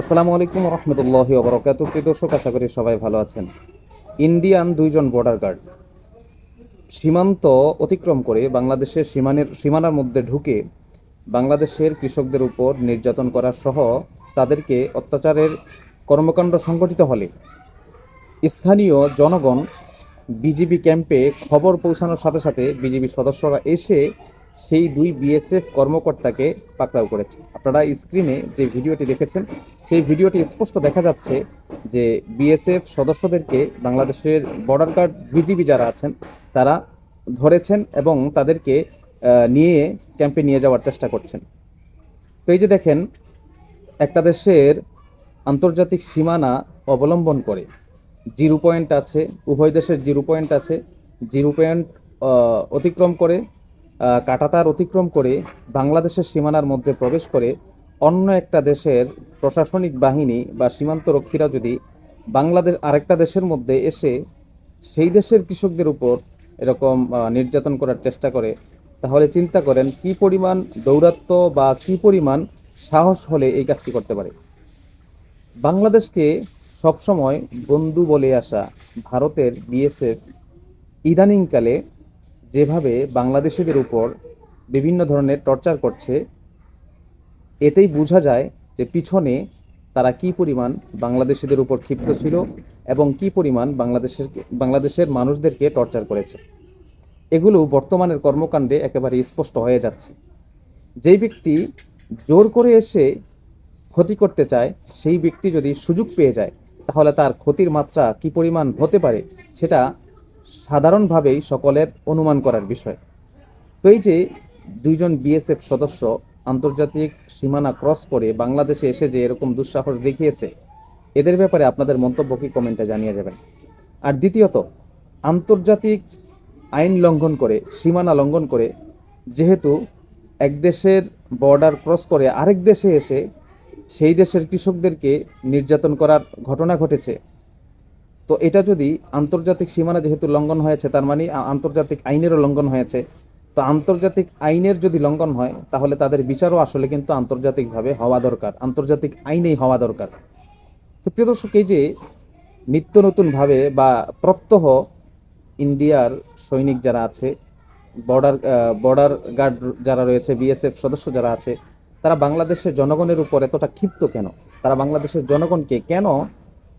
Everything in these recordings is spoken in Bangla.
আসসালামু আলাইকুম রহমতুল্লাহি ওয়া বারাকাতুহু। প্রিয় দর্শক, আশা করি সবাই ভালো আছেন। ইন্ডিয়ান দুইজন বর্ডার গার্ড সীমান্ত অতিক্রম করে বাংলাদেশের সীমানার মধ্যে ঢুকে বাংলাদেশের কৃষকদের উপর নির্যাতন করা সহ তাদেরকে অত্যাচারের কর্মকাণ্ড সংঘটিত হলে স্থানীয় জনগণ বিজিবি ক্যাম্পে খবর পৌঁছানোর সাথে সাথে বিজিবি সদস্যরা এসে সেই দুই বিএসএফ কর্মকর্তাকে পাকড়াও করেছে। আপনারা স্ক্রিনে যে ভিডিওটি দেখেছেন সেই ভিডিওটি স্পষ্ট দেখা যাচ্ছে যে বিএসএফ সদস্যদেরকে বাংলাদেশের বর্ডার গার্ড বিজিবি যারা আছেন তারা ধরেছেন এবং তাদেরকে নিয়ে ক্যাম্পে নিয়ে যাওয়ার চেষ্টা করছেন। তো এই যে দেখেন, একটা দেশের আন্তর্জাতিক সীমানা অবলম্বন করে জিরো পয়েন্ট আছে, উভয় দেশের জিরো পয়েন্ট আছে। জিরো পয়েন্ট অতিক্রম করে কাঁটাতার অতিক্রম করে বাংলাদেশের সীমানার মধ্যে প্রবেশ করে অন্য একটা দেশের প্রশাসনিক বাহিনী বা সীমান্ত রক্ষীরা যদি আরেকটা দেশের মধ্যে এসে সেই দেশের কৃষকদের উপর এরকম নির্যাতন করার চেষ্টা করে, তাহলে চিন্তা করেন কি পরিমাণ দৌরাত্ম্য বা কি পরিমাণ সাহস হলে এই কাজটি করতে পারে। বাংলাদেশকে সবসময় বন্ধু বলে আসা ভারতের বিএসএফ ইদানিংকালে যেভাবে বাংলাদেশিদের উপর বিভিন্ন ধরনের টর্চার করছে, এতেই বোঝা যায় যে পিছনে তারা কি পরিমাণ বাংলাদেশিদের উপর ক্ষিপ্ত ছিল এবং কি পরিমাণ বাংলাদেশের মানুষদেরকে টর্চার করেছে। এগুলো বর্তমানের কর্মকাণ্ডে একেবারে স্পষ্ট হয়ে যাচ্ছে। যেই ব্যক্তি জোর করে এসে ক্ষতি করতে চায়, সেই ব্যক্তি যদি সুযোগ পেয়ে যায় তাহলে তার ক্ষতির মাত্রা কি পরিমাণ হতে পারে সেটা সাধারণভাবেই সকলের অনুমান করার বিষয়। তো এই যে দুইজন বিএসএফ সদস্য আন্তর্জাতিক সীমানা ক্রস করে বাংলাদেশে এসে যে এরকম দুঃসাহস দেখিয়েছে, এদের ব্যাপারে আপনাদের মন্তব্য কি কমেন্টে জানিয়ে যাবেন। আর দ্বিতীয়ত, আন্তর্জাতিক আইন লঙ্ঘন করে, সীমানা লঙ্ঘন করে, যেহেতু এক দেশের বর্ডার ক্রস করে আরেক দেশে এসে সেই দেশের কৃষকদেরকে নির্যাতন করার ঘটনা ঘটেছে, তো এটা যদি আন্তর্জাতিক সীমানা যেহেতু লঙ্ঘন হয়েছে, তার মানে আন্তর্জাতিক আইনেরও লঙ্ঘন হয়েছে। তো আন্তর্জাতিক আইনের যদি লঙ্ঘন হয় তাহলে তাদের বিচারও আসলে কিন্তু আন্তর্জাতিকভাবে হওয়া দরকার, আন্তর্জাতিক আইনেই হওয়া দরকার। তো প্রিয় দর্শক, এই যে নিত্য নতুনভাবে বা প্রত্যহ ইন্ডিয়ার সৈনিক যারা আছে, বর্ডার গার্ড যারা রয়েছে, বিএসএফ সদস্য যারা আছে, তারা বাংলাদেশের জনগণের উপর এতটা ক্ষিপ্ত কেন? তারা বাংলাদেশের জনগণকে কেন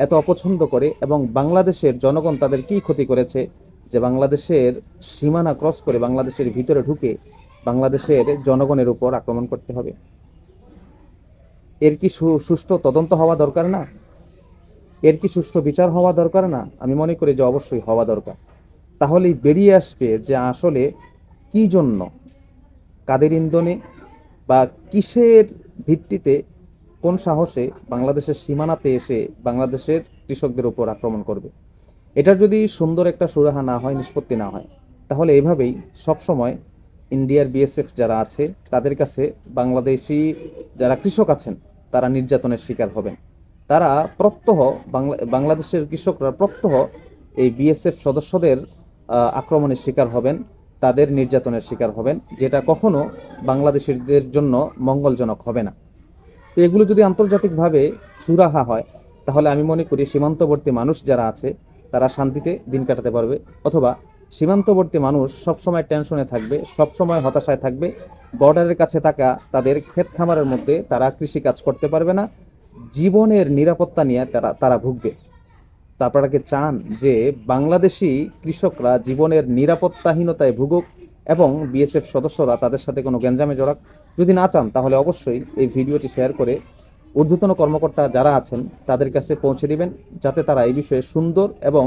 এত অপছন্দ করে এবং বাংলাদেশের জনগণ তাদের কি ক্ষতি করেছে যে বাংলাদেশের সীমানা ক্রস করে বাংলাদেশের ভিতরে ঢুকে বাংলাদেশের জনগণের উপর আক্রমণ করতে হবে? এর কি সুষ্ঠু তদন্ত হওয়া দরকার না? এর কি সুষ্ঠু বিচার হওয়া দরকার না? আমি মনে করি যে অবশ্যই হওয়া দরকার। তাহলেই বেরিয়ে আসবে যে আসলে কি জন্য, কাদের ইন্ধনে বা কিসের ভিত্তিতে, কোন সাহসে বাংলাদেশের সীমানাতে এসে বাংলাদেশের কৃষকদের উপর আক্রমণ করবে। এটার যদি সুন্দর একটা সুরাহা না হয়, নিষ্পত্তি না হয়, তাহলে এভাবেই সবসময় ইন্ডিয়ার বিএসএফ যারা আছে তাদের কাছে বাংলাদেশি যারা কৃষক আছেন তারা নির্যাতনের শিকার হবেন। তারা প্রত্যহ বাংলাদেশের কৃষকরা প্রত্যহ এই বিএসএফ সদস্যদের আক্রমণের শিকার হবেন, তাদের নির্যাতনের শিকার হবেন, যেটা কখনো বাংলাদেশিদের জন্য মঙ্গলজনক হবে না। তো এগুলো যদি আন্তর্জাতিকভাবে সুরাহা হয় তাহলে আমি মনে করি সীমান্তবর্তী মানুষ যারা আছে তারা শান্তিতে দিন কাটাতে পারবে, অথবা সীমান্তবর্তী মানুষ সবসময় টেনশনে থাকবে, সবসময় হতাশায় থাকবে। বর্ডারের কাছে থাকা তাদের ক্ষেত খামারের মধ্যে তারা কৃষি কাজ করতে পারবে না, জীবনের নিরাপত্তা নিয়ে তারা ভুগবে। তা আপনারা কি চান যে বাংলাদেশি কৃষকরা জীবনের নিরাপত্তাহীনতায় ভুগুক এবং বিএসএফ সদস্যরা তাদের সাথে কোনো গ্যাঞ্জামে জড়াক? যদি না চান তাহলে অবশ্যই এই ভিডিওটি শেয়ার করে ঊর্ধ্বতন কর্মকর্তা যারা আছেন তাদের কাছে পৌঁছে দিবেন, যাতে তারা এই বিষয়ে সুন্দর এবং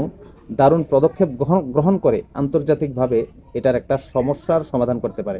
দারুণ পদক্ষেপ গ্রহণ করে আন্তর্জাতিকভাবে এটার একটা সমস্যার সমাধান করতে পারে।